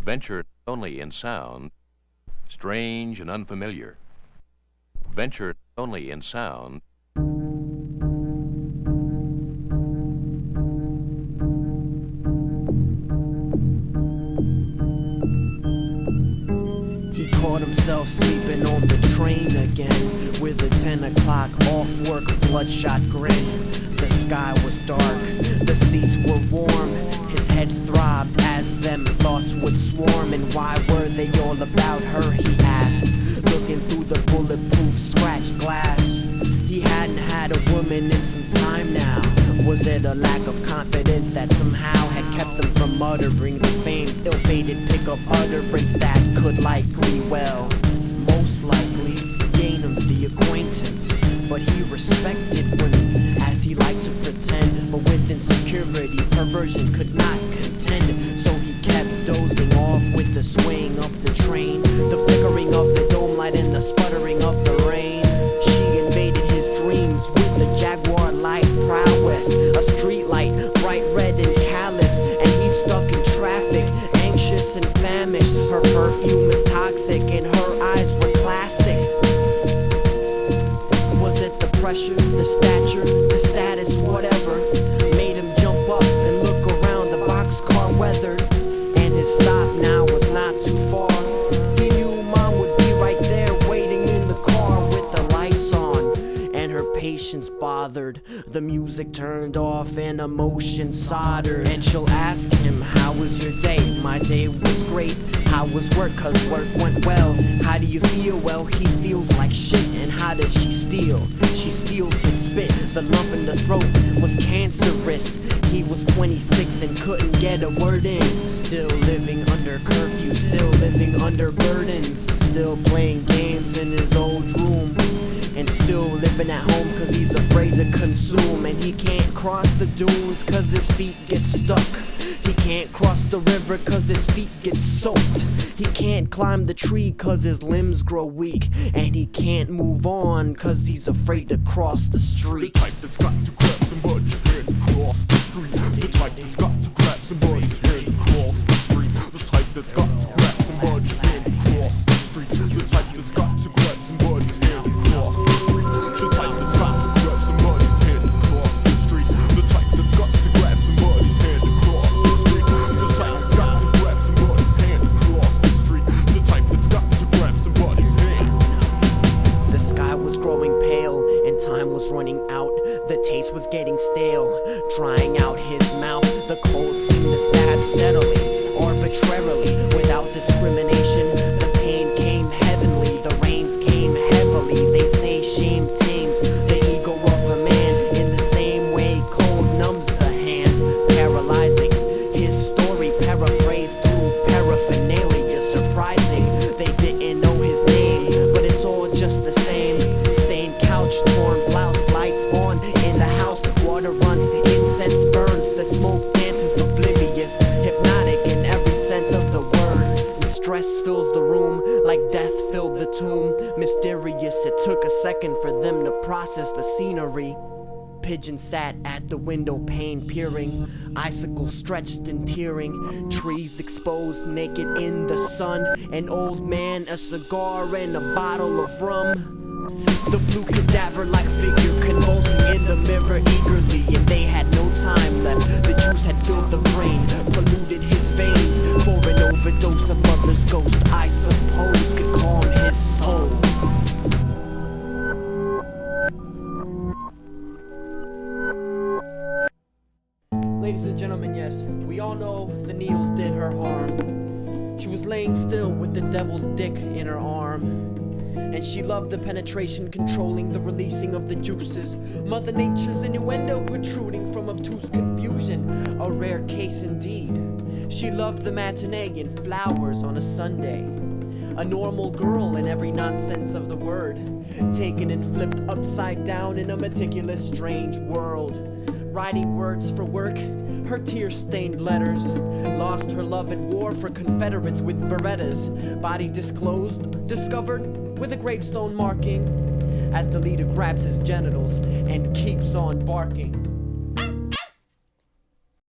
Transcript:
Venture only in sound, strange and unfamiliar. Venture only in sound. He caught himself sleeping on the train again, with a 10 o'clock off work bloodshot grin. The sky was dark, the seats were warm, his head throbbed as them thoughts would swarm. And why were they all about her, he asked, looking through the bulletproof scratched glass. He hadn't had a woman in some time now. Was it a lack of confidence that somehow had kept him from uttering the famed, ill-fated pickup utterance that could likely, well, most likely, gain him the acquaintance? But he respected women, as he liked to pretend, but with insecurity, perversion could not contend. So he kept dozing off with the swaying of the train, the flickering of the dome light and the sputtering of the rain. She invaded his dreams with the jaguar light prowess, a street light, bright red and callous, and he's stuck in traffic, anxious and famished. Her perfume is toxic and her eyes were classic. Was it the pressure, the stature, the status, whatever, made him jump up and look around, the boxcar weathered, and his stop now was not too far. He knew mom would be right there waiting in the car with the lights on, and her patience bothered. The music turned off and emotion soldered, and she'll ask him, how was your day? My day was great. How was work? Cause work went well. How do you feel? Well, he feels like shit. And how does she steal? She steals his spit. The lump in the throat was cancerous. He was 26 and couldn't get a word in. Still living under curfew, still living under burdens, still playing games in his old room, and still living at home cause he's afraid to consume. And he can't cross the dunes cause his feet get stuck. He can't cross the river cause his feet get soaked. He can't climb the tree cause his limbs grow weak. And he can't move on cause he's afraid to cross the street. The type that's got to grab somebody's hand and cross the street. The type that's got to grab somebody's hand and cross the street. The type that's got to grab somebody's hand and cross the street. The type that's got to grab somebody's hand and cross the street. The type that's got to grab somebody's hand and cross the street. The type that's got to grab somebody's hand and cross the street. The type that's got to grab somebody's hand and cross the street. The type that's got to grab somebody's hand. The sky was growing pale and time was running out. The taste was getting stale, drying out his mouth. The cold seemed to stab steadily, arbitrarily, without discrimination. The pain came heavenly, the rains came heavily. They say shame tames the ego of a man in the same way cold numbs the hands, paralyzing. His story paraphrased through paraphernalia, surprising. They didn't know his name, but it's all just the same. Stained couch, torn blouse, lights on in the house, water runs, incense burns, the smoke dances oblivious, hypnotic in every sense of the word. And stress fills the room like death filled the tomb. Mysterious, it took a second for them to process the scenery. Pigeon sat at the window pane peering, icicles stretched and tearing, trees exposed naked in the sun, an old man, a cigar and a bottle of rum. The blue cadaver-like figure convulsing in the mirror eagerly, and they had no time left. The juice had filled the brain, polluted his veins, for an overdose of mother's ghost, I suppose, could calm his soul. Ladies and gentlemen, yes, we all know the needles did her harm. She was laying still with the devil's dick in her arm, and she loved the penetration, controlling the releasing of the juices. Mother Nature's innuendo protruding from obtuse confusion, a rare case indeed. She loved the matinee and flowers on a Sunday, a normal girl in every nonsense of the word, taken and flipped upside down in a meticulous strange world. Writing words for work, her tear-stained letters, lost her love at war for Confederates with Berettas, body disclosed, discovered with a gravestone marking, as the leader grabs his genitals and keeps on barking.